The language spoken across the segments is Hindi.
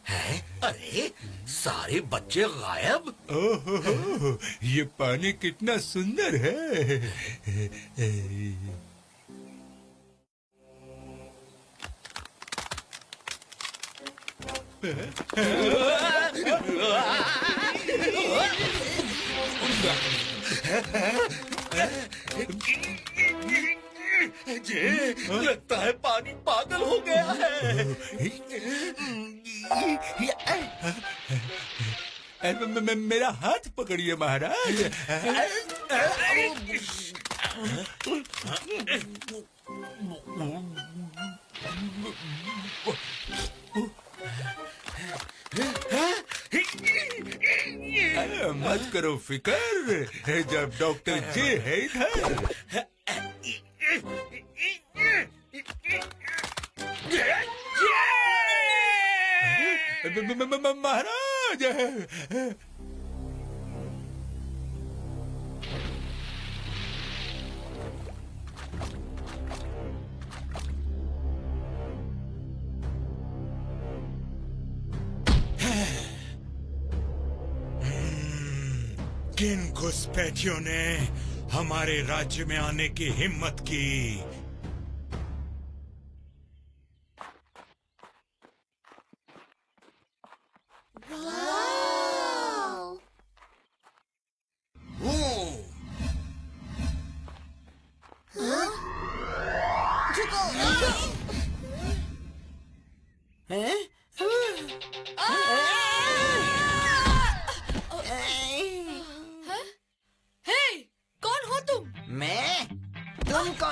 है? अरे सारे बच्चे गायब। ओहो, ये पानी कितना सुंदर है। जे, लगता है पानी पागल हो गया है। मेरा हाथ पकड़िए महाराज। मत करो फिकर, जब डॉक्टर जे है इधर। महाराज, किन घुसपैठियों ने हमारे राज्य में आने की हिम्मत की?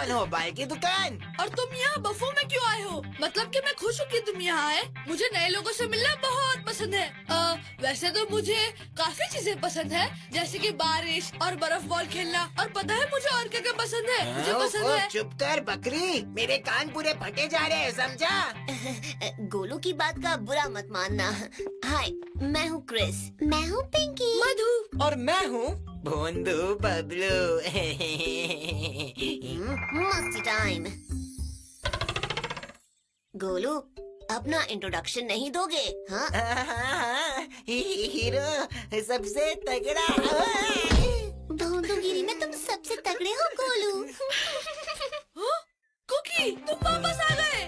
मोबाइल की दुकान। और तुम यहाँ बफो में क्यों आए हो? मतलब कि मैं खुश हूँ कि तुम यहाँ आए। मुझे नए लोगों से मिलना बहुत पसंद है। वैसे तो मुझे काफी चीजें पसंद है, जैसे कि बारिश और बर्फ बॉल खेलना। और पता है मुझे और क्या क्या पसंद है? मुझे पसंद है। चुप कर बकरी, मेरे कान पूरे फटे जा रहे हैं, समझा? गोलू की बात का बुरा मत मानना। हाय, मैं हूँ क्रिस। मैं हूँ पिंकी। मधु। और मैं हूँ भोंदू बबलू। मस्ती टाइम। गोलू, अपना इंट्रोडक्शन नहीं दोगे? हाँ? हीरो सबसे तगड़ा। भोंदूगिरी में तुम सबसे तगड़े हो गोलू। कुकी, तुम वापस आ गए।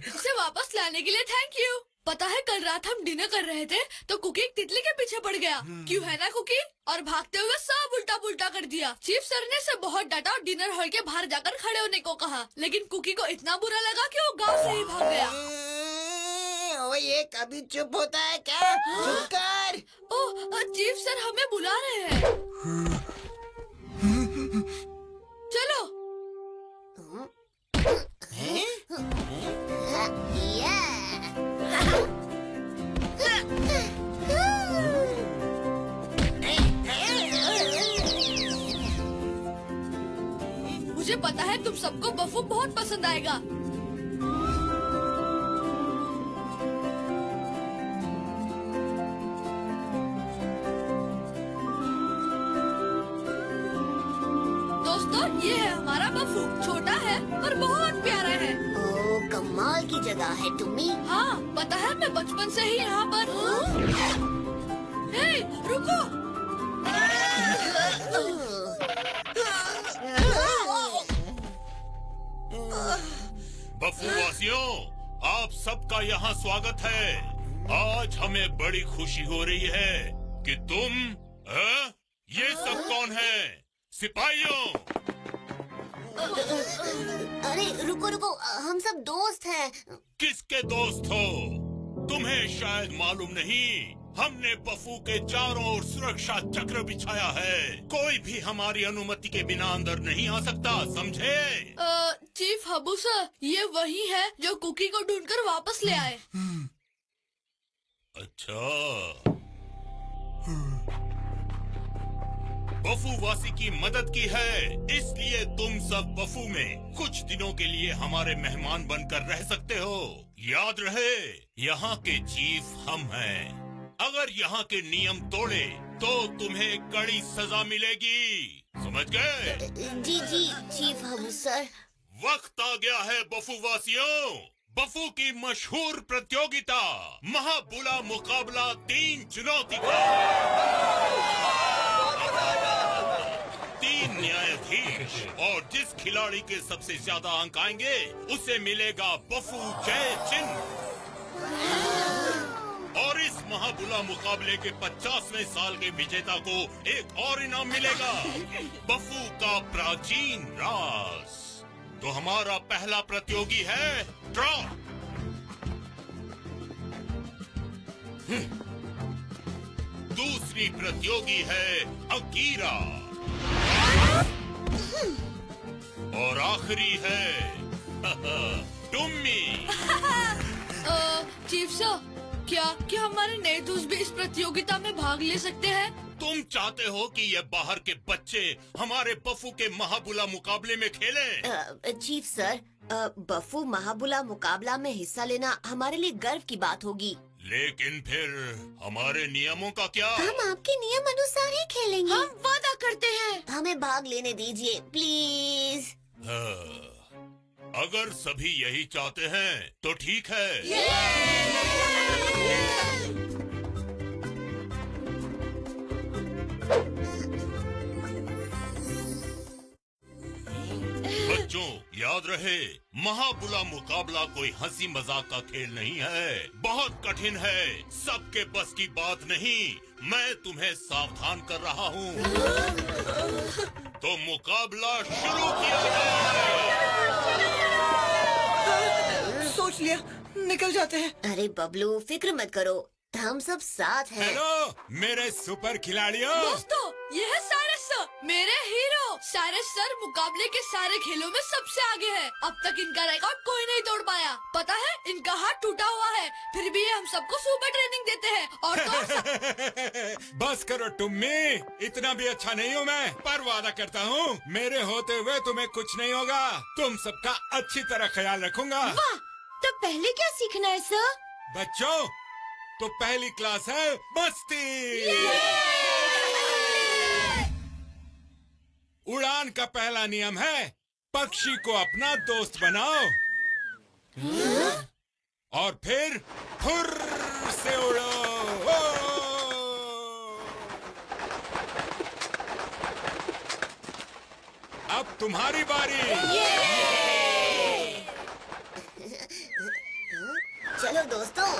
उसे वापस लाने के लिए थैंक यू। पता है कल रात हम डिनर कर रहे थे तो कुकी एक तितली के पीछे पड़ गया। क्यों है ना कुकी? और भागते हुए सब उल्टा पुल्टा कर दिया। चीफ सर ने उसे बहुत डांटा और डिनर हॉल के बाहर जाकर खड़े होने को कहा, लेकिन कुकी को इतना बुरा लगा कि वो गांव से ही भाग गया। ओ, ये कभी चुप होता है क्या? चुप कर। ओह, चीफ सर हमें बुला रहे हैं। चलो। मुझे पता है तुम सबको बफू बहुत पसंद आएगा। दोस्तों, ये है हमारा बफू। छोटा है पर बहुत प्यारा है। ओह, कमाल की जगह है तुम्ही। हाँ, पता है मैं बचपन से ही यहाँ पर हूँ। हे, रुको। बफू वासियों, आप सबका यहाँ स्वागत है। आज हमें बड़ी खुशी हो रही है कि तुम ये सब कौन है? सिपाहियों! अरे रुको रुको, हम सब दोस्त हैं। किसके दोस्त हो? तुम्हें शायद मालूम नहीं, हमने बफू के चारों ओर सुरक्षा चक्र बिछाया है। कोई भी हमारी अनुमति के बिना अंदर नहीं आ सकता, समझे? चीफ हबू सर, ये वही है जो कुकी को ढूंढकर वापस ले आए। अच्छा, बफू वासी की मदद की है, इसलिए तुम सब बफू में कुछ दिनों के लिए हमारे मेहमान बनकर रह सकते हो। याद रहे, यहाँ के चीफ हम हैं। अगर यहाँ के नियम तोड़े तो तुम्हें कड़ी सजा मिलेगी, समझ गए? जी जी चीफ हबू सर। वक्त आ गया है बफू वासियों, बफू की मशहूर प्रतियोगिता महाबुला मुकाबला 3 चुनौती का। 3 न्यायाधीश और जिस खिलाड़ी के सबसे ज्यादा अंक आएंगे उसे मिलेगा बफू जय चिन्ह। और इस महाबुला मुकाबले के 50वें साल के विजेता को एक और इनाम मिलेगा, बफू का प्राचीन राज। तो हमारा पहला प्रतियोगी है ड्रॉ। दूसरी प्रतियोगी है अकीरा और आखिरी है टुम्मी। चीफ सर, क्या हमारे नए दोस्त भी इस प्रतियोगिता में भाग ले सकते हैं? तुम चाहते हो कि ये बाहर के बच्चे हमारे बफू के महाबुला मुकाबले में खेलें? चीफ सर, बफू महाबुला मुकाबला में हिस्सा लेना हमारे लिए गर्व की बात होगी। लेकिन फिर हमारे नियमों का क्या? हम आपके नियम अनुसार ही खेलेंगे। हम वादा करते हैं। हमें भाग लेने दीजिए प्लीज। अगर सभी यही चाहते हैं तो ठीक है। बच्चों, याद रहे, महाबुला मुकाबला कोई हंसी मजाक का खेल नहीं है, बहुत कठिन है, सबके बस की बात नहीं। मैं तुम्हें सावधान कर रहा हूँ। तो मुकाबला शुरू किया जाए। सोच लिया, निकल जाते हैं। अरे बबलू, फिक्र मत करो, हम सब साथ हैं। हेलो मेरे सुपर खिलाड़ियों। दोस्तों, ये है साइरस सर, मेरे हीरो। साइरस सर मुकाबले के सारे खेलों में सबसे आगे है। अब तक इनका रिकॉर्ड कोई नहीं तोड़ पाया। पता है, इनका हाथ टूटा हुआ है, फिर भी ये हम सबको सुपर ट्रेनिंग देते हैं। और तो बस करो टुम्मी, इतना भी अच्छा नहीं हूँ मैं, पर वादा करता हूँ मेरे होते हुए तुम्हें कुछ नहीं होगा। तुम सबका अच्छी तरह ख्याल रखूंगा। वाह, तो पहले क्या सीखना है सर? बच्चों, तो पहली क्लास है मस्ती। उड़ान का पहला नियम है पक्षी को अपना दोस्त बनाओ और फिर फुर्र से उड़ो। अब तुम्हारी बारी। चलो दोस्तों।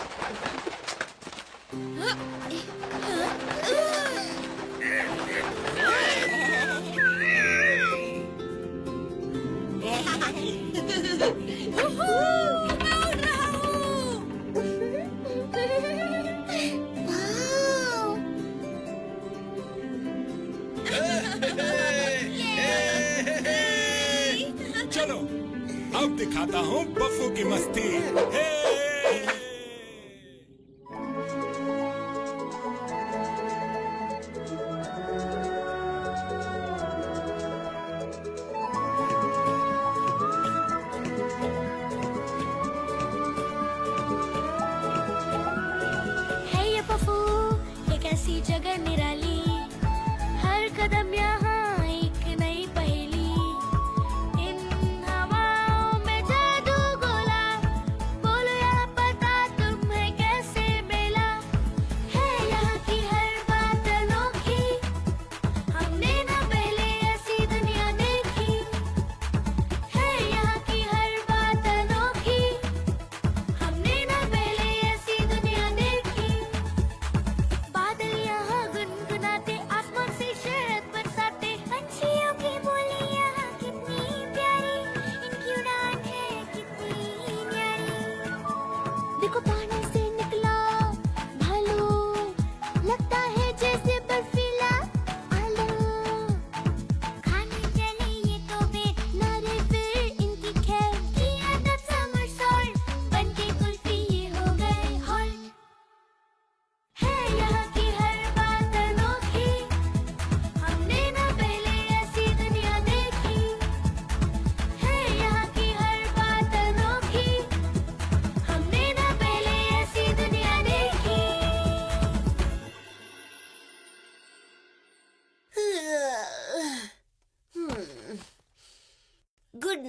चलो अब दिखाता हूँ बफू की मस्ती। हे! है ये बफू, एक ऐसी जगह निराली, हर कदम यहाँ एक नई पहेली। इन हवाओं में जादू गोला, बोलो यहाँ पता तुम्हें कैसे मिला। है यहाँ की हर बात अनोखी, हमने ना पहले ऐसी दुनिया देखी। है यहाँ की हर बात अनोखी, हमने ना पहले ऐसी दुनिया देखी। बादल यहाँ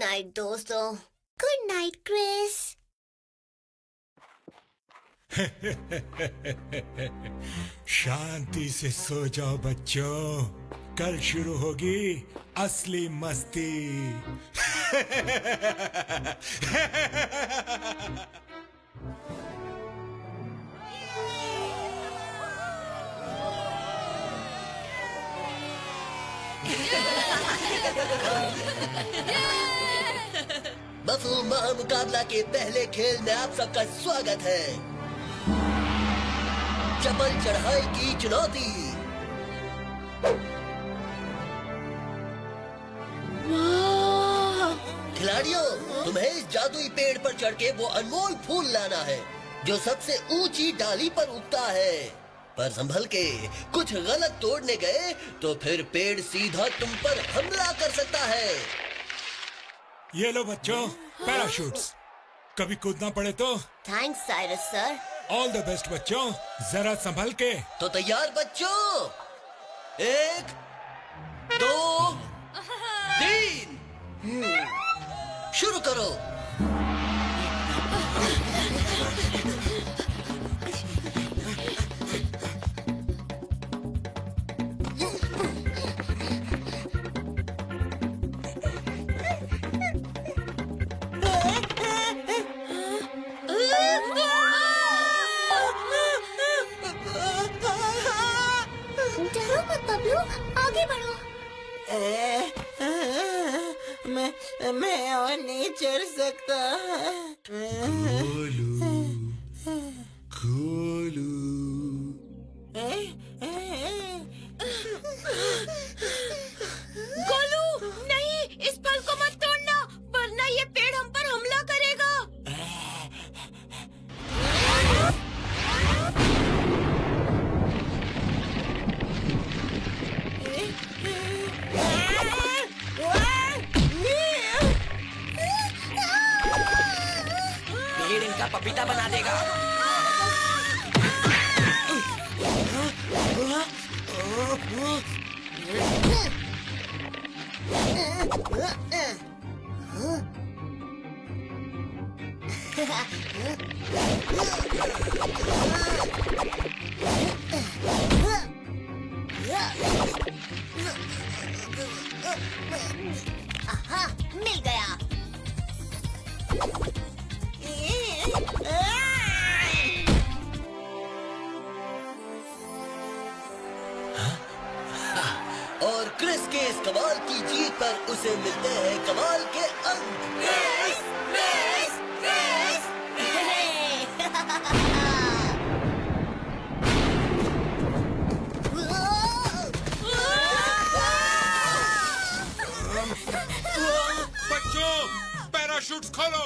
नाइट दोस्तों। Good night Chris. शांति से सो जाओ बच्चों, कल शुरू होगी असली मस्ती। बफू महामुकाबला के पहले खेल में आप सबका स्वागत है। चपल चढ़ाई की चुनौती। खिलाड़ियों, तुम्हें इस जादुई पेड़ पर चढ़ के वो अनमोल फूल लाना है जो सबसे ऊंची डाली पर उगता है। पर संभल के, कुछ गलत तोड़ने गए तो फिर पेड़ सीधा तुम पर हमला कर सकता है। ये लो बच्चों, पैराशूट्स। कभी कूदना पड़े तो। Thanks Cyrus sir. All the best बच्चों, जरा संभल के। तो तैयार बच्चों? 1, 2, 3 शुरू करो। डरो मत बबलू, आगे बढ़ो। मैं और नहीं चढ़ सकता। गोलू नहीं, इस फल को मत तोड़ना वरना ये पेड़ हम पर हमला करेगा। पेड़ इनका पपीता बना देगा। आहा, मिल गया। और क्रिस के इस कमाल की जीत पर उसे मिलते हैं कमाल के अंक। बच्चों, पैराशूट्स खोलो।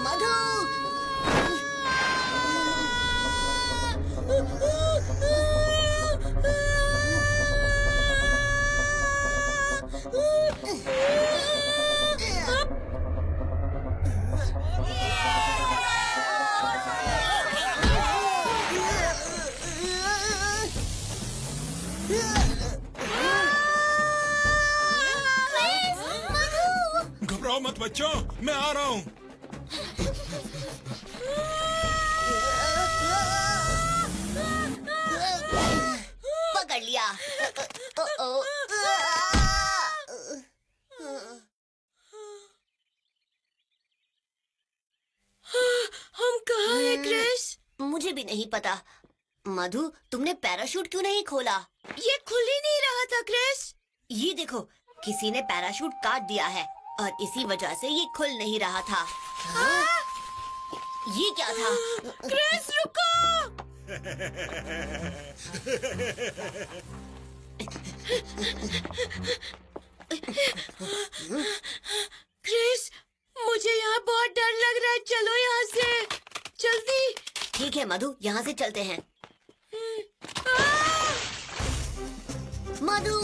मधु। घबराओ मत बच्चों, मैं आ रहा हूँ। पकड़ लिया। हम कहाँ हैं क्रिस? मुझे भी नहीं पता। मधु, तुमने पैराशूट क्यों नहीं खोला? ये खुल ही नहीं रहा था क्रिस। ये देखो, किसी ने पैराशूट काट दिया है और इसी वजह से ये खुल नहीं रहा था। ये क्या था? क्रिस रुको! क्रिस, मुझे यहाँ बहुत डर लग रहा है। चलो यहाँ से जल्दी। ठीक है मधु, यहाँ से चलते हैं। मधु,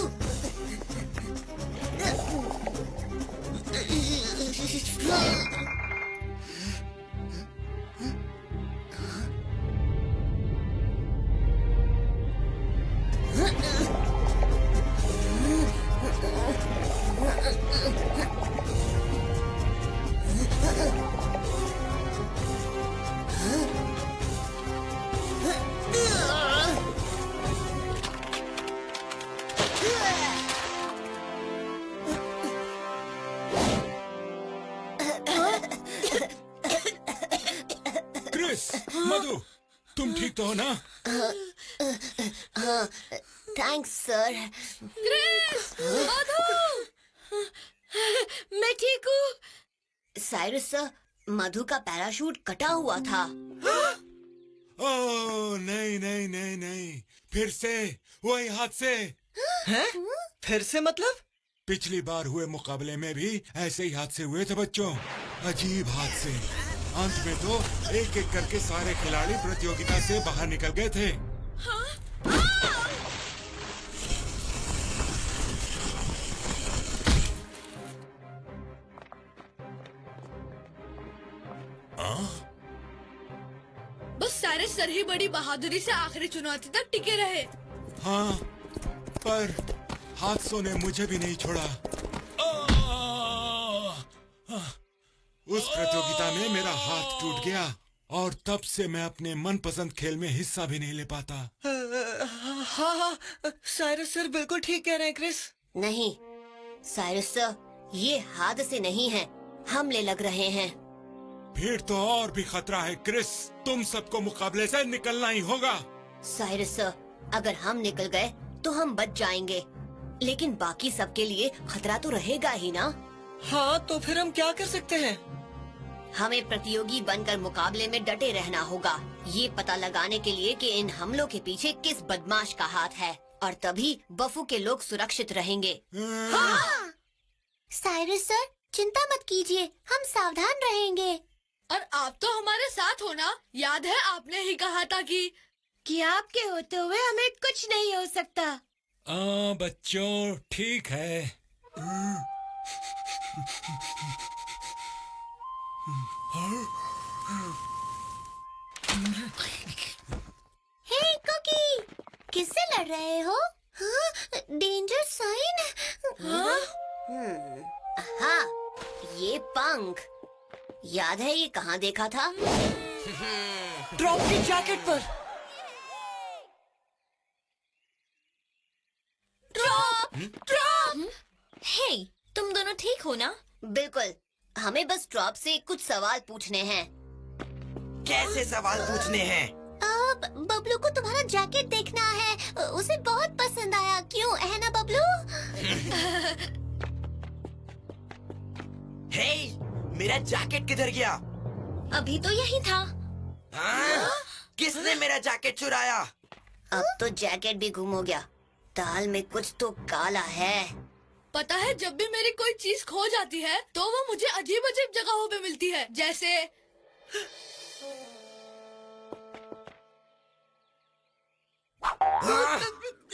तो हो ना? हाँ, थैंक्स सर। क्रिस, मधु, मैं ठीक हूँ। साइरस सर, मधु का पैराशूट कटा हुआ था। ओह नहीं नहीं नहीं नहीं, फिर से वही हादसे। हैं? फिर से मतलब? पिछली बार हुए मुकाबले में भी ऐसे ही हादसे हुए थे बच्चों, अजीब हादसे। अंत में तो एक एक करके सारे खिलाड़ी प्रतियोगिता से बाहर निकल गए थे। बस सारे सर ही बड़ी बहादुरी से आखिरी चुनौती तक टिके रहे। हाँ, पर हादसों ने मुझे भी नहीं छोड़ा। उस प्रतियोगिता में मेरा हाथ टूट गया और तब से मैं अपने मनपसंद खेल में हिस्सा भी नहीं ले पाता। हाँ हाँ, साइरस सर बिल्कुल ठीक कह रहे हैं क्रिस। नहीं साइरस सर, ये हादसे नहीं है, हमले लग रहे हैं। फिर तो और भी खतरा है क्रिस, तुम सबको मुकाबले से निकलना ही होगा। साइरस सर, अगर हम निकल गए तो हम बच जाएंगे, लेकिन बाकी सबके लिए खतरा तो रहेगा ही ना। हाँ, तो फिर हम क्या कर सकते हैं? हमें प्रतियोगी बनकर मुकाबले में डटे रहना होगा, ये पता लगाने के लिए कि इन हमलों के पीछे किस बदमाश का हाथ है, और तभी बफू के लोग सुरक्षित रहेंगे। हाँ! साइरस सर, चिंता मत कीजिए, हम सावधान रहेंगे। और आप तो हमारे साथ हो ना? याद है आपने ही कहा था कि आपके होते हुए हमें कुछ नहीं हो सकता। बच्चों ठीक है। हे कुकी, किससे लड़ रहे हो? हाँ, डेंजर साइन। हाँ, ये पंख। याद है ये कहाँ देखा था? ड्रॉप की जैकेट पर। ड्रॉप! हे, तुम दोनों ठीक हो ना? बिल्कुल, हमें बस ड्रॉप से कुछ सवाल पूछने हैं। कैसे सवाल पूछने हैं? बबलू को तुम्हारा जैकेट देखना है, उसे बहुत पसंद आया, क्यों है ना बबलू? हे, मेरा जैकेट किधर गया? अभी तो यही था। हाँ? किसने मेरा जैकेट चुराया? अब तो जैकेट भी गुम हो गया, दाल में कुछ तो काला है। पता है, जब भी मेरी कोई चीज खो जाती है तो वो मुझे अजीब अजीब जगहों पे मिलती है, जैसे हाँ?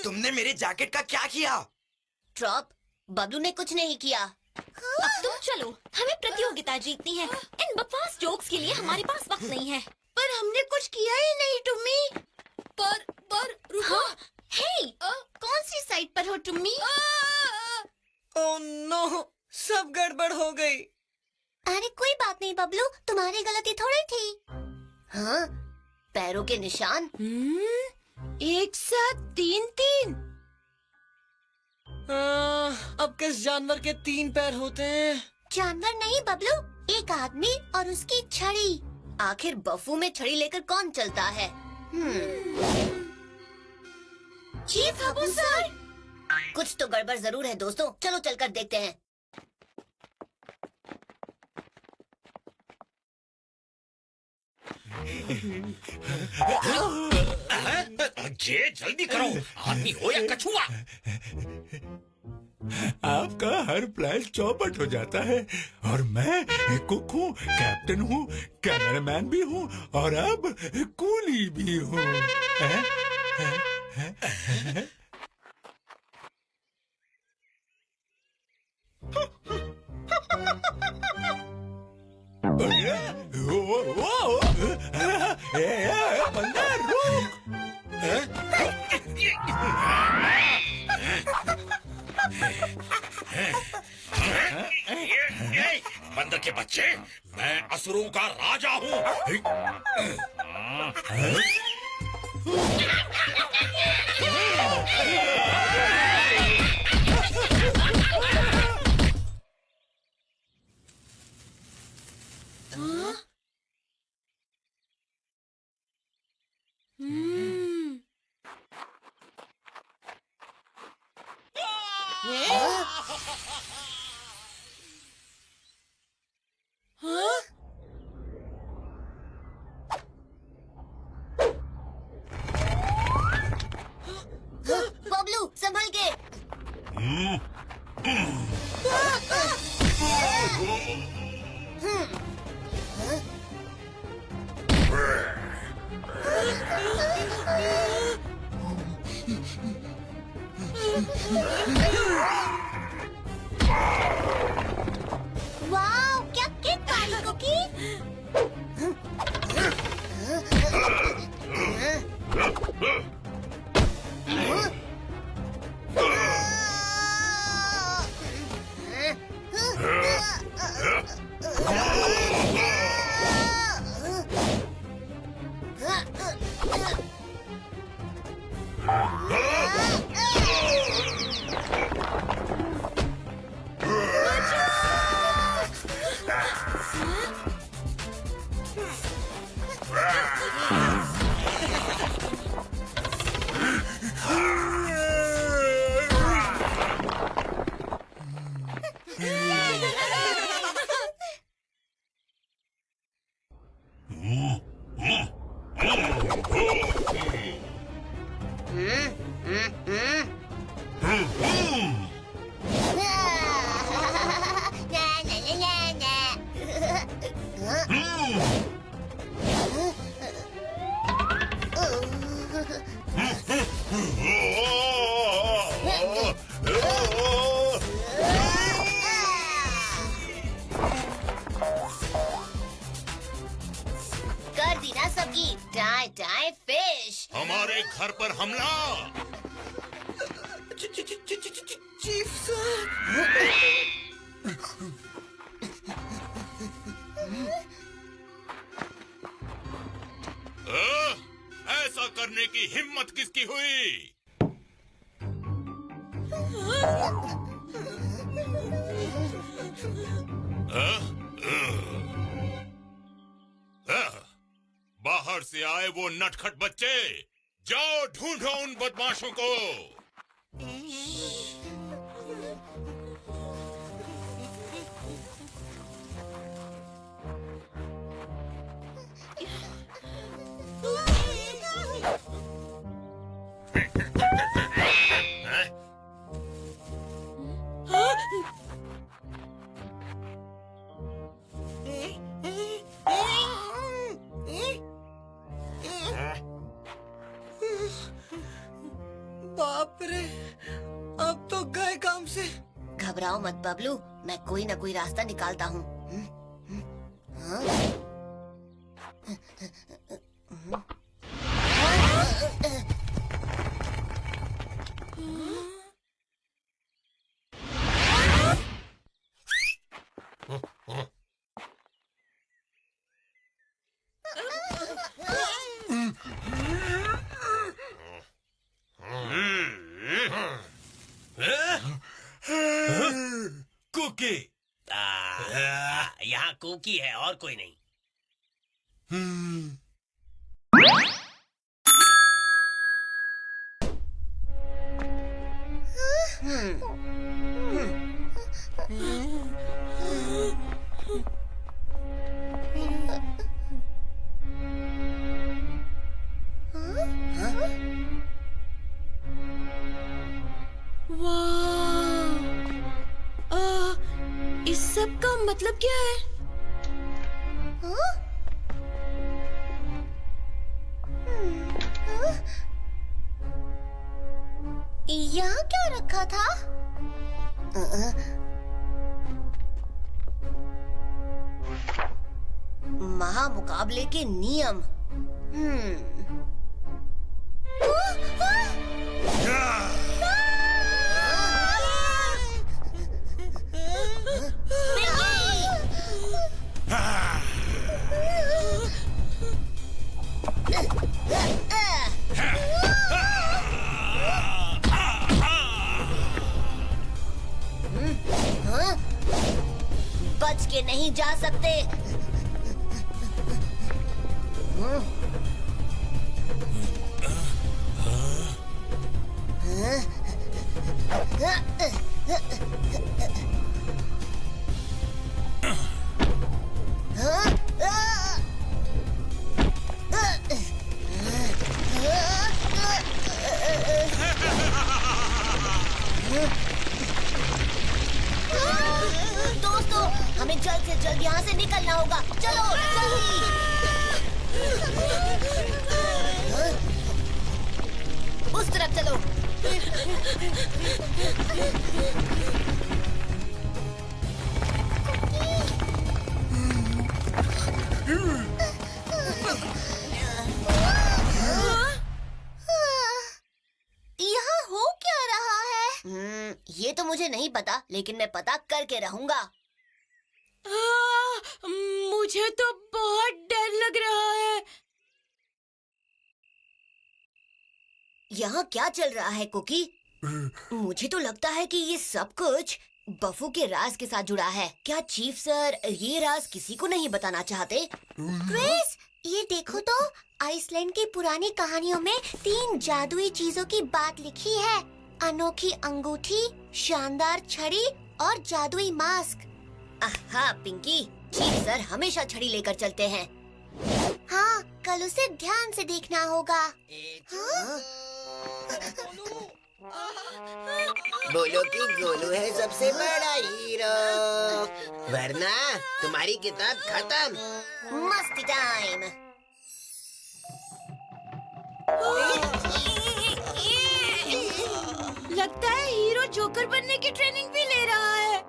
तुमने मेरे जैकेट का क्या किया? ड्रॉप, बबलू ने कुछ नहीं किया। अब तुम चलो, हमें प्रतियोगिता जीतनी है। इन बकवास जोक्स के लिए हमारे पास वक्त नहीं है। पर हमने कुछ किया ही नहीं टुम्मी। पर रुको। हाँ, हे, कौन सी साइड पर हो टुम्मी? ओह नो, सब गड़बड़ हो गई। अरे कोई बात नहीं बबलू, तुम्हारी गलती थोड़ी थी। हाँ, पैरों के निशान। एक साथ 3-3। अब किस जानवर के 3 पैर होते हैं? जानवर नहीं बबलू, एक आदमी और उसकी छड़ी। आखिर बफू में छड़ी लेकर कौन चलता है? चीफ हाबू सर, कुछ तो गड़बड़ जरूर है दोस्तों, चलो चलकर देखते हैं। ये जल्दी करो, आदमी हो या कछुआ। आपका हर प्लान चौपट हो जाता है और मैं कुक हूँ, कैप्टन हूँ, कैमरामैन भी हूँ और अब कूली भी हूँ। बंदा रुक। बंदर के बच्चे, मैं असुरों का राजा हूँ। बबलू संभल के। वाओ, क्या केक पाई कुकी। कर दी ना सबकी टाई टाई फिश। हमारे घर पर हमला। Chief sir. ऐसा करने की हिम्मत किसकी हुई? बाहर से आए वो नटखट बच्चे, जाओ ढूंढो उन बदमाशों को। बाप रे, अब तो गए काम से। घबराओ मत बबलू, मैं कोई ना कोई रास्ता निकालता हूँ। कुकी। यहाँ कुकी है और कोई नहीं। इस सब का मतलब क्या है? यहाँ क्या रखा था? महामुकाबले के नियम। बच के नहीं जा सकते। दोस्तों, हमें जल्द से जल्द यहाँ से निकलना होगा। चलो जल्दी। उस तरफ चलो। यहाँ हो क्या रहा है? ये तो मुझे नहीं पता, लेकिन मैं पता करके रहूंगा। मुझे तो बहुत डर लग रहा है। यहाँ क्या चल रहा है कुकी? मुझे तो लगता है कि ये सब कुछ बफू के राज के साथ जुड़ा है। क्या चीफ सर ये राज किसी को नहीं बताना चाहते? क्रिस, ये देखो तो, आइसलैंड की पुरानी कहानियों में 3 जादुई चीजों की बात लिखी है। अनोखी अंगूठी, शानदार छड़ी और जादुई मास्क। हाँ पिंकी, चीफ सर हमेशा छड़ी लेकर चलते हैं। हाँ, कल उसे ध्यान से देखना होगा। हाँ? बोलो कि गोलू है सबसे बड़ा हीरो, वरना तुम्हारी किताब खत्म। मस्ती टाइम। लगता है हीरो जोकर बनने की ट्रेनिंग भी ले रहा है।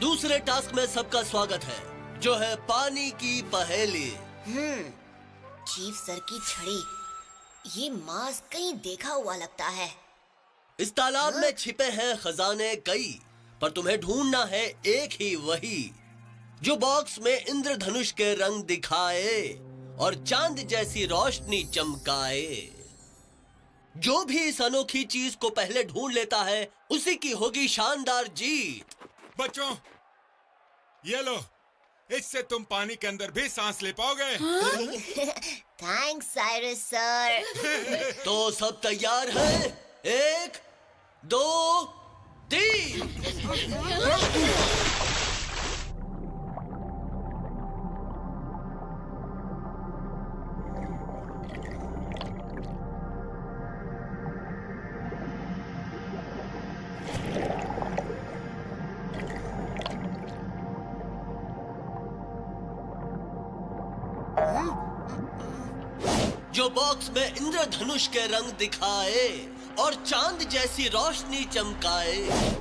दूसरे टास्क में सबका स्वागत है, जो है पानी की पहेली। चीफ सर की छड़ी, ये मास्क कहीं देखा हुआ लगता है। इस तालाब में छिपे हैं खजाने कई, पर तुम्हें ढूंढना है एक ही वही, जो बॉक्स में इंद्रधनुष के रंग दिखाए और चांद जैसी रोशनी चमकाए। जो भी इस अनोखी चीज को पहले ढूंढ लेता है, उसी की होगी शानदार जीत। बच्चों, ये लो, इससे तुम पानी के अंदर भी सांस ले पाओगे। Thanks Cyrus sir. तो सब तैयार हैं? 1, 2, 3। जो बॉक्स में इंद्रधनुष के रंग दिखाए और चांद जैसी रोशनी चमकाए।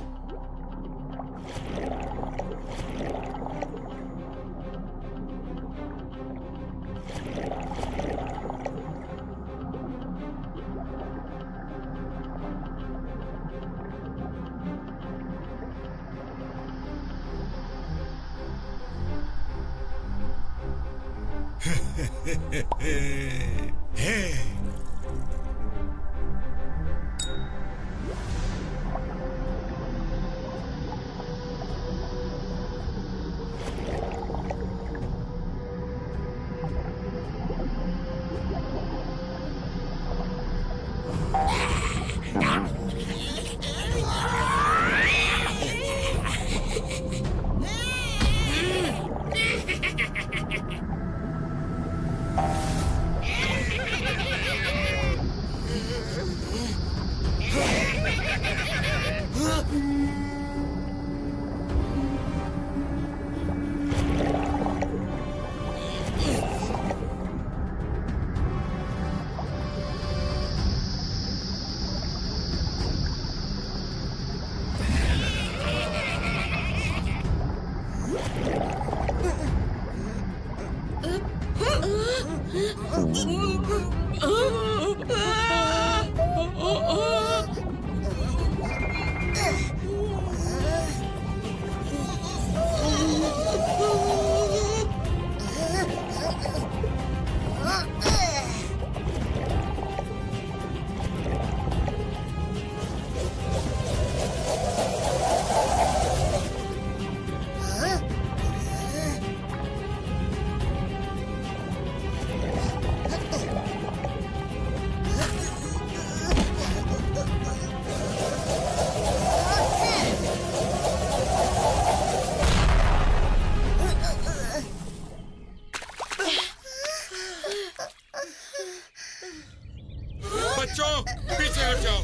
बच्चों, पीछे हट जाओ।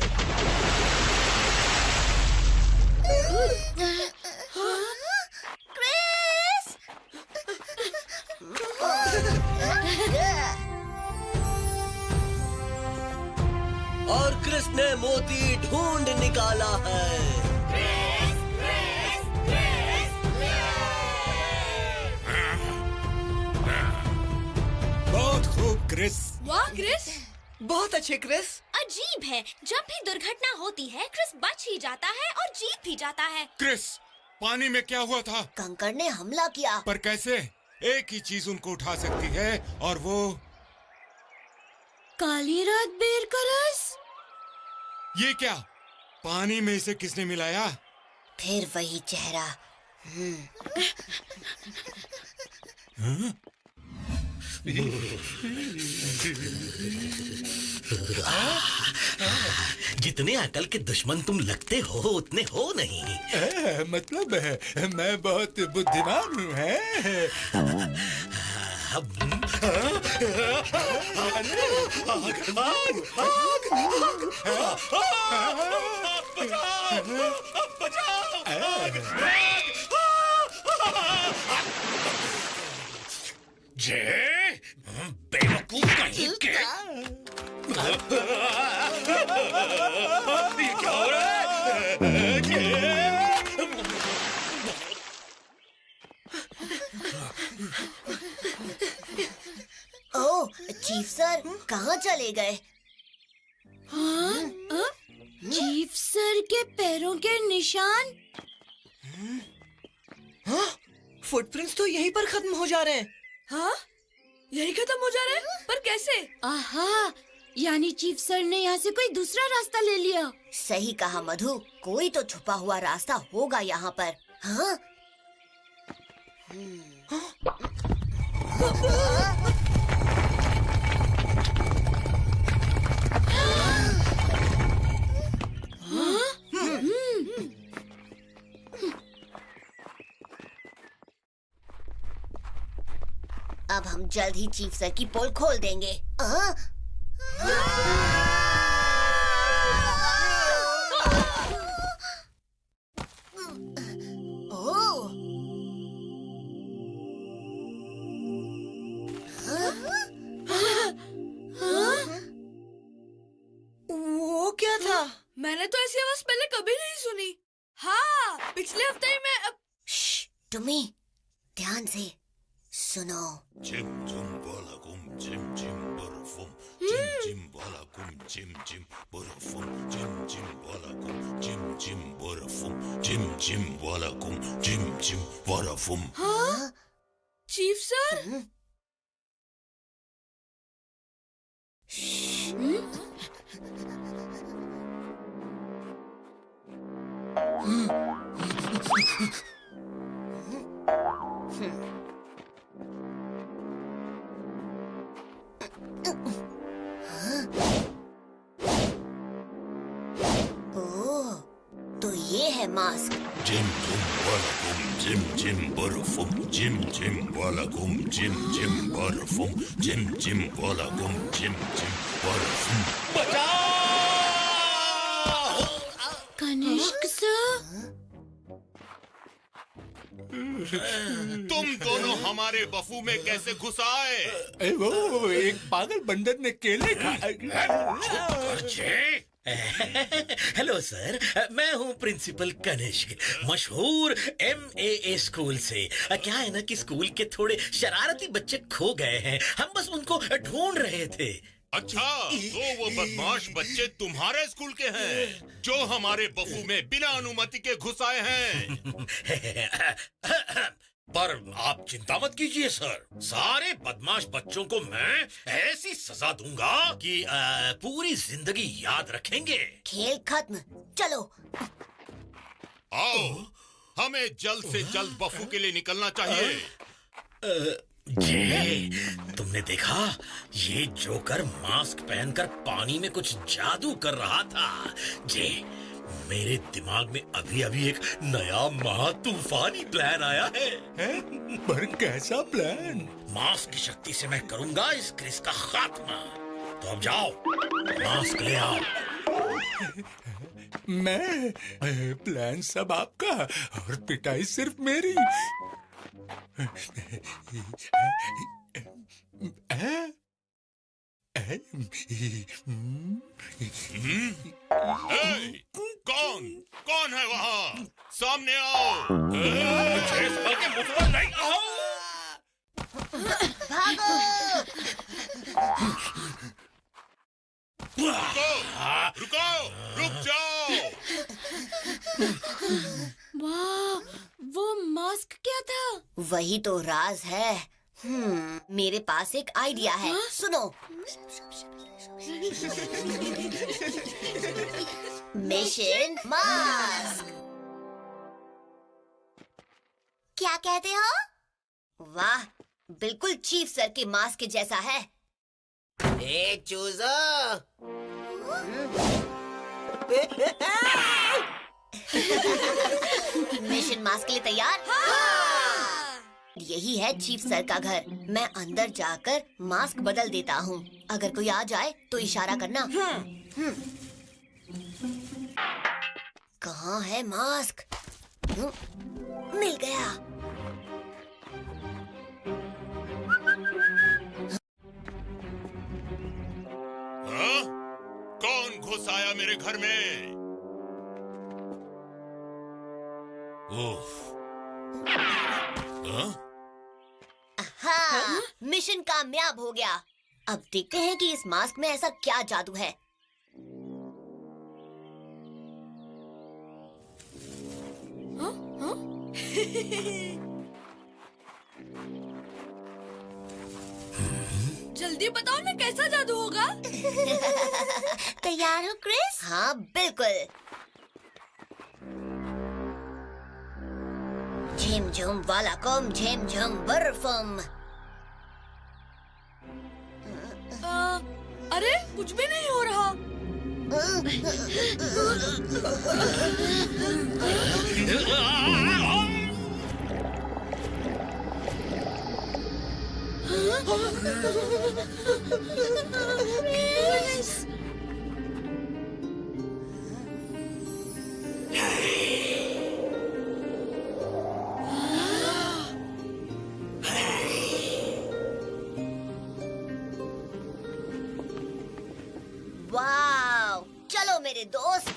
क्रिस! और क्रिस ने मोती ढूंढ निकाला है। बहुत खूब क्रिस। वाह क्रिस, बहुत अच्छे क्रिस। अजीब है, जब भी दुर्घटना होती है क्रिस बच ही जाता है और जीत भी जाता है। क्रिस, पानी में क्या हुआ था? कंकड़ ने हमला किया। पर कैसे? एक ही चीज उनको उठा सकती है और वो काली रात बेर का रस। ये क्या? पानी में इसे किसने मिलाया? फिर वही चेहरा। जितने अकल के दुश्मन तुम लगते हो उतने हो नहीं। मतलब है मैं बहुत बुद्धिमान हूँ है। बेवकूफ कहीं के। ये क्या हो रहा है? ओह, चीफ सर कहाँ चले गए? चीफ सर के पैरों के निशान। हाँ, फुटप्रिंट्स तो यहीं पर खत्म हो जा रहे हैं। हाँ यही खत्म हो जा रहे हैं, पर कैसे? आहा, यानी चीफ सर ने यहाँ से कोई दूसरा रास्ता ले लिया। सही कहा मधु, कोई तो छुपा हुआ रास्ता होगा यहाँ पर। हाँ? अब हम जल्द ही चीफ सर की पोल खोल देंगे। ओह! वो क्या था? मैंने तो ऐसी आवाज पहले कभी नहीं सुनी। हाँ, पिछले हफ्ते ही मैं तुम्ही ध्यान से सुनो। जिम जिम वाला गुम जिम जिम बर्फुम जिम जिम वाला गुम जिम जिम बर्फुम जिम जिम वाला गुम जिम जिम बर्फुम जिम जिम वाला गुम जिम जिम बर्फुम। हाँ? Chief sir? ओह, तो ये है मास्क। जिम जिम वाला गुम जिम जिम बर्फुम जिम जिम वाला गुम जिम जिम बर्फुम जिम जिम वाला गुम जिम जिम बर्फुम। कनिष्क सर, तुम दोनों हमारे बफू में कैसे घुस आए? वो एक पागल बंदर ने केले खाए। हेलो सर, मैं हूँ प्रिंसिपल कनिष्क, मशहूर MAA स्कूल से। क्या है ना कि स्कूल के थोड़े शरारती बच्चे खो गए हैं, हम बस उनको ढूंढ रहे थे। अच्छा, तो वो बदमाश बच्चे तुम्हारे स्कूल के हैं जो हमारे बफू में बिना अनुमति के घुस आए हैं। पर आप चिंता मत कीजिए सर, सारे बदमाश बच्चों को मैं ऐसी सजा दूंगा कि पूरी जिंदगी याद रखेंगे। खेल खत्म, चलो। आओ, हमें जल्द से जल्द बफू के लिए निकलना चाहिए। ये तुमने देखा, ये जोकर मास्क पहनकर पानी में कुछ जादू कर रहा था। जे मेरे दिमाग में अभी अभी एक नया महा तूफानी प्लान आया है। पर कैसा प्लान? मास्क की शक्ति से मैं करूंगा इस क्रिस का खात्मा। तो अब जाओ, मास्क ले आओ। मैं प्लान सब आपका और पिटाई सिर्फ मेरी। कौन है वहाँ? सामने आओ। बल्कि मुतवल नहीं, आओ। भागो! रुको, रुक जाओ। वाह, वो मास्क क्या था? वही तो राज है। मेरे पास एक आइडिया है। सुनो। Mission mask. क्या कहते हो? वाह, बिल्कुल चीफ सर के मास्क के जैसा है। ए चूजो! मिशन मास्क के लिए तैयार? हाँ! यही है चीफ सर का घर। मैं अंदर जाकर मास्क बदल देता हूँ। अगर कोई आ जाए तो इशारा करना। कहाँ है मास्क? मिल गया। हाँ? कौन घुस आया मेरे घर में? उफ। हाँ? हाँ, मिशन कामयाब हो गया। अब देखते हैं कि इस मास्क में ऐसा क्या जादू है। जल्दी बताओ ना, कैसा जादू होगा? तैयार हो क्रिस? हाँ, बिल्कुल। झिम झुम वाला कम झिम झुम बर्फम। अरे कुछ भी नहीं हो रहा। वाव, चलो मेरे दोस्त।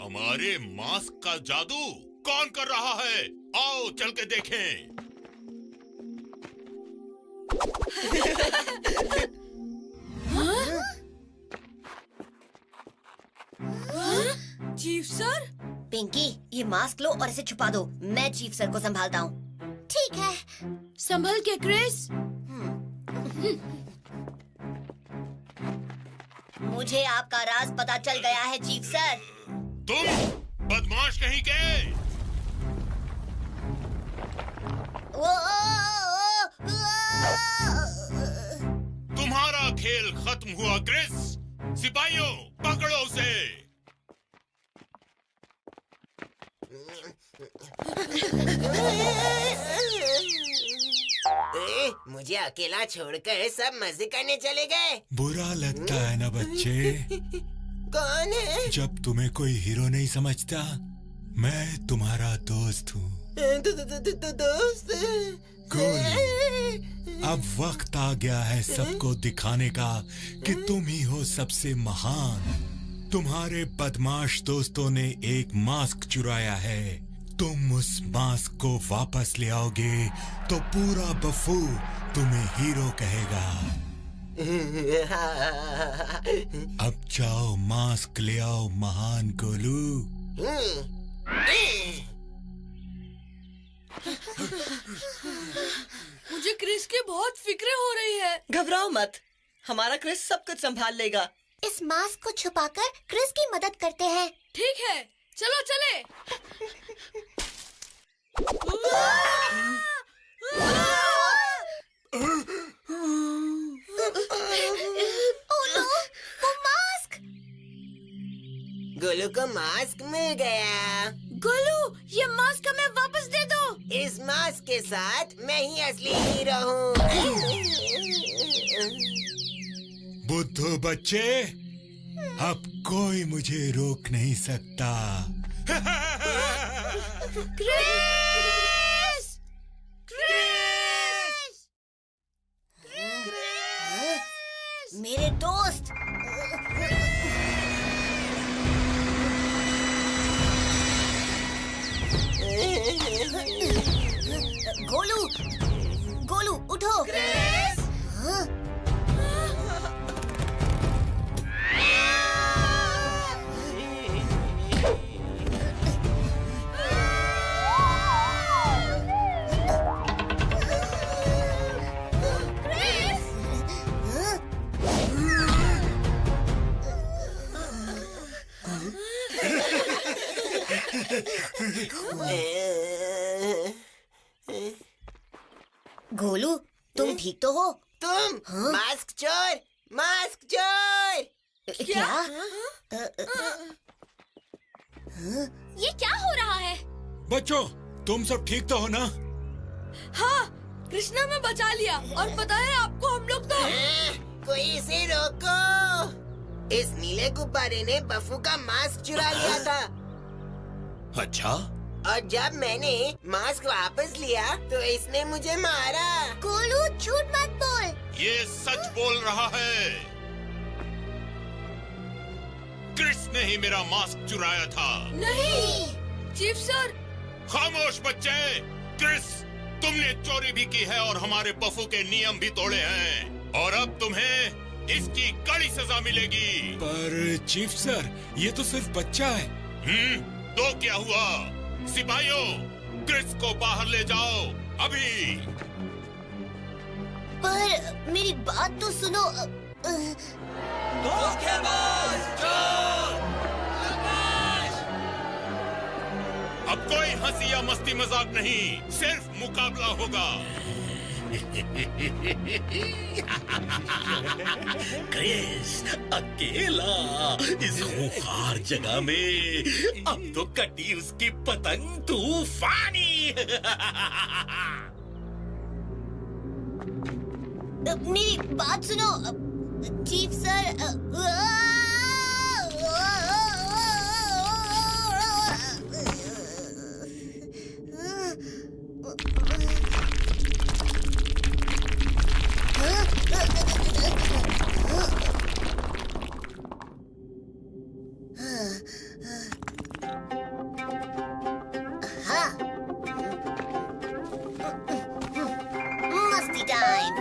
हमारे मास्क का जादू कौन कर रहा है? आओ चल के देखें। Chief sir? पिंकी, ये मास्क लो और इसे छुपा दो। मैं चीफ सर को संभालता हूँ। ठीक है। संभल के क्रिस। मुझे आपका राज पता चल गया है चीफ सर। तुम बदमाश कहीं के? तुम्हारा खेल खत्म हुआ क्रिस। सिपाहियों, पकड़ो उसे। मुझे अकेला छोड़कर सब मजे करने चले गए। बुरा लगता है ना बच्चे? कौन है? जब तुम्हें कोई हीरो नहीं समझता। मैं तुम्हारा दोस्त हूँ। दोस्त? गोली, अब वक्त आ गया है सबको दिखाने का कि तुम ही हो सबसे महान। तुम्हारे बदमाश दोस्तों ने एक मास्क चुराया है। तुम उस मास्क को वापस ले आओगे तो पूरा बफू तुम्हें हीरो कहेगा। अब जाओ मास्क ले आओ महान गोलू। मुझे क्रिस की बहुत फिक्र हो रही है। घबराओ मत, हमारा क्रिस सब कुछ संभाल लेगा। इस मास्क को छुपाकर क्रिस की मदद करते हैं। ठीक है, चलो चले। वो मास्क! गोलू को मास्क मिल गया। गोलू, ये मास्क हमें वापस दे दो। इस मास्क के साथ मैं ही असली हीरो हूँ। बुद्धू बच्चे, अब कोई मुझे रोक नहीं सकता। क्रिस! क्रिस! मेरे दोस्त! गोलू, गोलू उठो। क्रिस! हाँ? गोलू, तुम ठीक तो हो? तुम हाँ? मास्क चोर, मास्क चोर! क्या? ये क्या हो रहा है? बच्चों, तुम सब ठीक तो हो ना? हाँ, कृष्णा में बचा लिया। और पता है आपको, हम लोग तो कोई इसे रोको! इस नीले गुब्बारे ने बफू का मास्क चुरा लिया था। अच्छा? और जब मैंने मास्क वापस लिया तो इसने मुझे मारा। गोलू, झूठ मत बोल। ये सच बोल रहा है। क्रिस ने ही मेरा मास्क चुराया था। नहीं, चीफ सर। खामोश बच्चे! क्रिस, तुमने चोरी भी की है और हमारे बफू के नियम भी तोड़े हैं। और अब तुम्हें इसकी कड़ी सजा मिलेगी। पर चीफ सर, ये तो सिर्फ बच्चा है। तो क्या हुआ? सिपाहियों, क्रिस को बाहर ले जाओ अभी। पर मेरी बात तो सुनो। अब कोई हंसी या मस्ती मजाक नहीं, सिर्फ मुकाबला होगा। क्रिस अकेला इस खूंखार जगह में, अब तो कटी उसकी पतंग तूफानी। मेरी बात सुनो चीफ सर। मस्ती टाइम।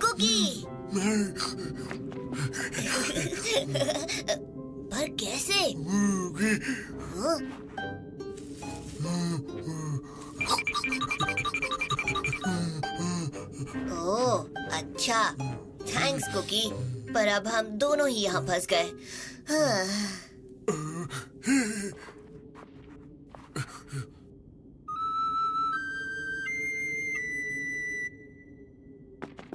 कुकी। पर कैसे? ओह, अच्छा, थैंक्स कुकी। पर अब हम दोनों ही यहाँ फंस गए।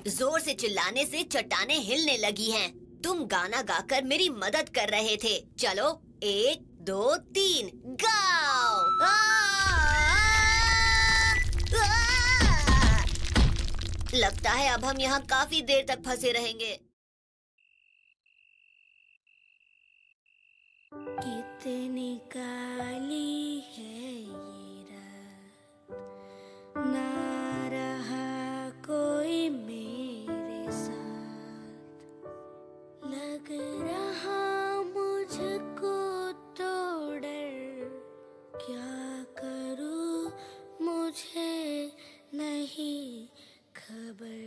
जोर से चिल्लाने से चट्टानें हिलने लगी हैं। तुम गाना गाकर मेरी मदद कर रहे थे। चलो 1, 2, 3 गाओ। लगता है अब हम यहाँ काफी देर तक फंसे रहेंगे। कितनी काली है ये रात, ना रहा कोई मेरे साथ, लग रहा मुझको तो डर, क्या करूं मुझे नहीं खबर।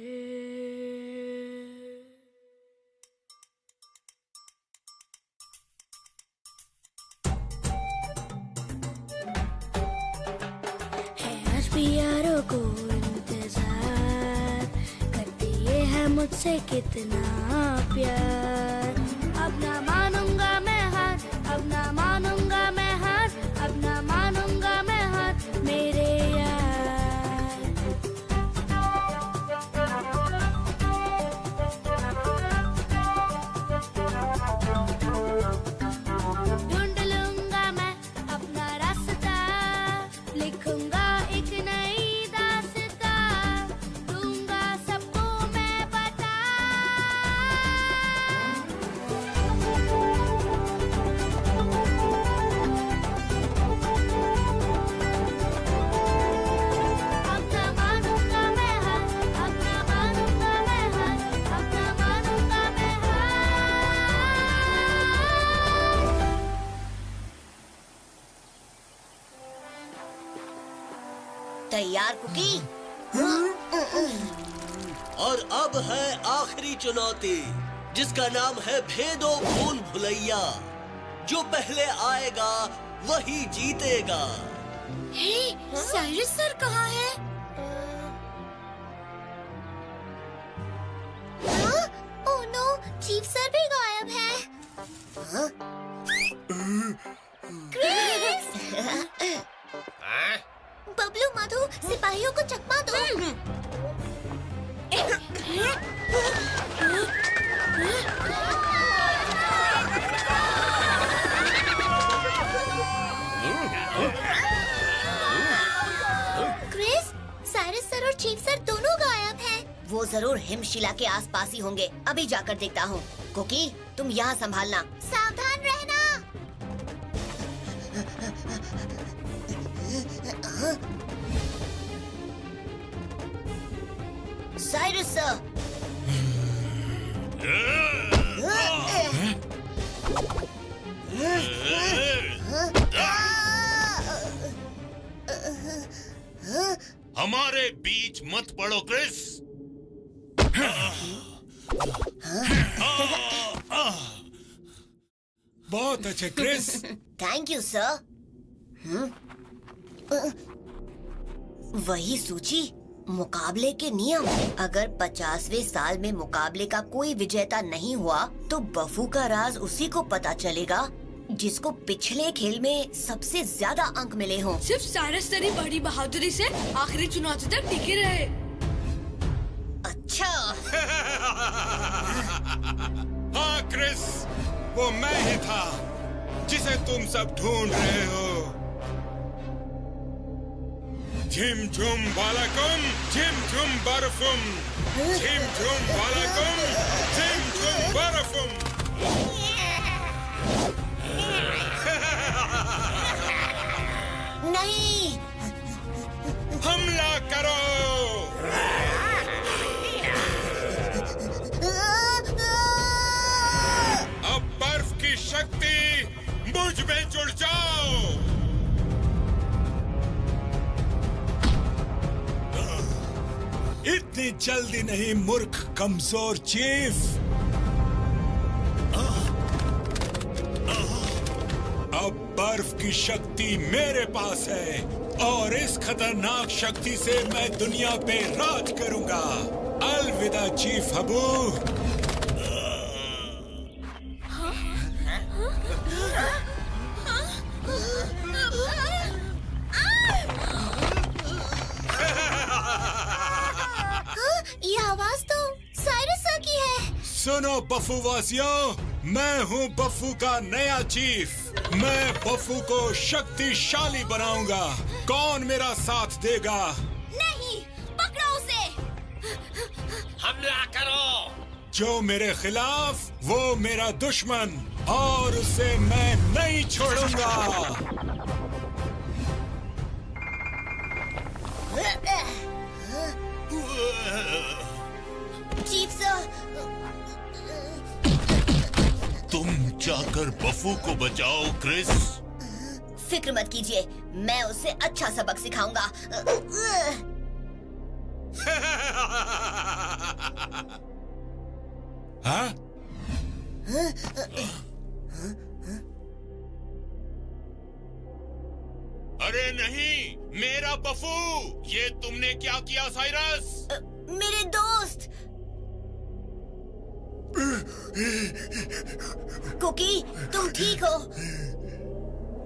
यारों को इंतजार करती है मुझसे कितना प्यार। अब ना मानूंगा मैं हार, अब ना मानूंगा मैं हार, अब ना मानूंगा मैं हार मेरे यार। ढूंढ लूंगा मैं अपना रास्ता, लिखूंगा एक नई दास्ता, दूंगा सबको मैं बता। अब ना मानूंगा मैं हार, अब ना मानूंगा मैं हार, अब ना मानूंगा मैं हार। तैयार कुकी? और अब है आखिरी चुनौती, जिसका नाम है भेदो भूल भुलैया। जो पहले आएगा वही जीतेगा। हे, साइरस सर कहाँ है? ओह नो, चीफ सर भी गायब है। बबलू, मधु, सिपाहियों को चकमा दो। क्रिस, साइरस सर और चीफ सर दोनों गायब हैं। वो जरूर हिमशिला के आसपास ही होंगे। अभी जाकर देखता हूँ। कुकी, तुम यहाँ संभालना। सावधान रहना। Cyrus sir. हमारे बीच मत पड़ो क्रिस। बहुत अच्छे क्रिस। Thank you sir. वही सूची, मुकाबले के नियम। अगर 50वें साल में मुकाबले का कोई विजेता नहीं हुआ तो बफू का राज उसी को पता चलेगा जिसको पिछले खेल में सबसे ज्यादा अंक मिले हों। सिर्फ साइरस सर ही बड़ी बहादुरी से आखिरी चुनौती तक टिके रहे। अच्छा। हाँ क्रिस, वो मैं ही था जिसे तुम सब ढूंढ रहे हो। झिम झुम बालाकुम, झिम झुम बर्फुम, झिम झुम बालाकुम, झिम झुम बर्फुम। नहीं, हमला करो। अब बर्फ की शक्ति मुझ में जुड़ जाओ। इतनी जल्दी नहीं मूर्ख कमजोर चीफ। अब बर्फ की शक्ति मेरे पास है और इस खतरनाक शक्ति से मैं दुनिया पे राज करूंगा। अलविदा चीफ हबू। ये आवाज तो साइरस सर की है। सुनो बफू वासियों, मैं हूँ बफू का नया चीफ। मैं बफू को शक्तिशाली बनाऊंगा। कौन मेरा साथ देगा? नहीं, पकड़ो उसे। हमला करो। जो मेरे खिलाफ वो मेरा दुश्मन, और उसे मैं नहीं छोड़ूंगा। चीफ सर, तुम जाकर बफू को बचाओ क्रिस। फिक्र मत कीजिए, मैं उसे अच्छा सबक सिखाऊंगा। हाँ? अरे नहीं, मेरा बफू! ये तुमने क्या किया साइरस? मेरे दोस्त कुकी, तुम ठीक हो?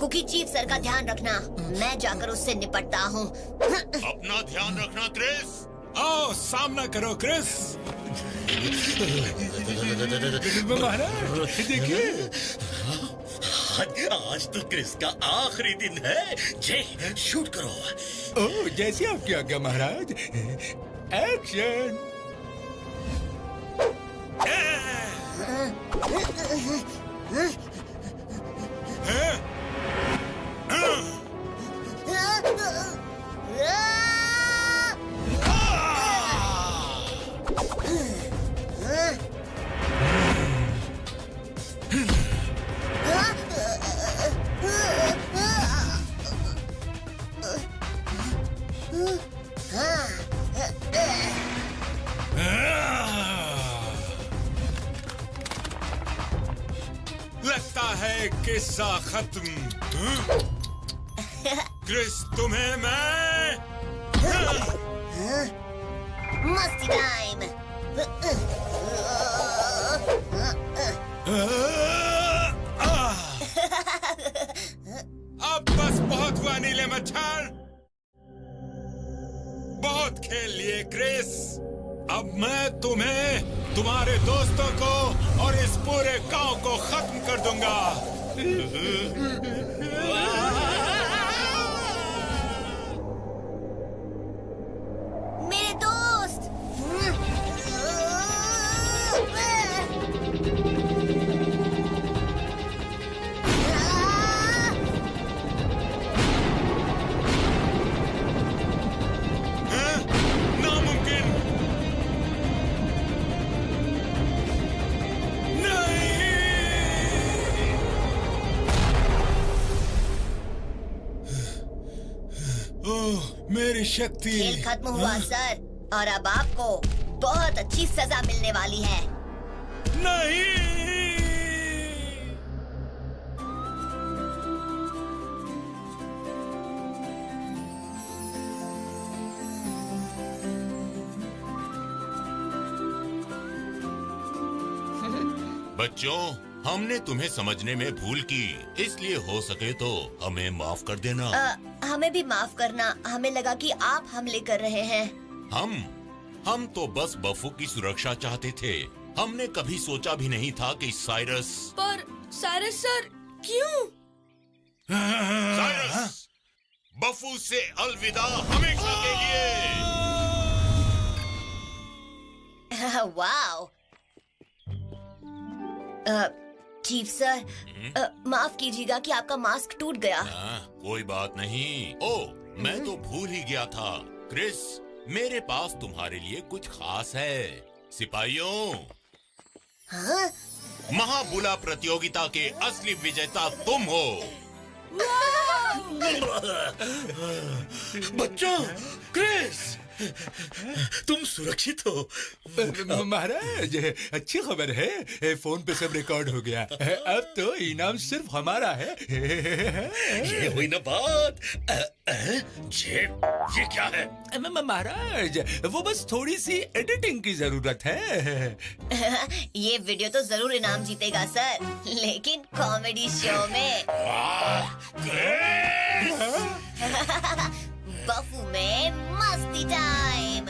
कुकी, चीफ सर का ध्यान रखना, मैं जाकर उससे निपटता हूँ। अपना ध्यान रखना क्रिस। आओ सामना करो क्रिस। महाराज देखिए, आज तो क्रिस का आखिरी दिन है। जय, शूट करो। ओह, जैसी आपकी आज्ञा महाराज। एक्शन। लगता है किस्सा खत्म। क्रिस, तुम्हें मैं मस्ती टाइम। अब बस बहुत हुआ नीले मच्छर, बहुत खेल लिए क्रिस। अब मैं तुम्हें, तुम्हारे दोस्तों को और इस पूरे गांव को खत्म कर दूंगा। मेरे दोस्त, नामुमकिन। मेरी शक्ति। खेल खत्म हुआ सर, और अब आपको बहुत अच्छी सजा मिलने वाली है। नहीं। बच्चों, हमने तुम्हें समझने में भूल की, इसलिए हो सके तो हमें माफ कर देना। हमें भी माफ करना, हमें लगा कि आप हमले कर रहे हैं। हम तो बस बफू की सुरक्षा चाहते थे। हमने कभी सोचा भी नहीं था कि साइरस। पर साइरस सर, क्यों? साइरस, बफू से अलविदा हमेशा के लिए। वाओ। चीफ सर, माफ कीजिएगा कि आपका मास्क टूट गया। कोई बात नहीं। मैं तो भूल ही गया था। क्रिस, मेरे पास तुम्हारे लिए कुछ खास है। सिपाहियों, महाबुला प्रतियोगिता के असली विजेता तुम हो। बच्चों, क्रिस, तुम सुरक्षित हो। महाराज, अच्छी खबर है, फोन पे सब रिकॉर्ड हो गया। अब तो इनाम सिर्फ हमारा है। ये हुई ना बात। ये क्या है? महाराज, वो बस थोड़ी सी एडिटिंग की जरूरत है। ये वीडियो तो जरूर इनाम जीतेगा सर, लेकिन कॉमेडी शो में। बफू में मस्ती टाइम।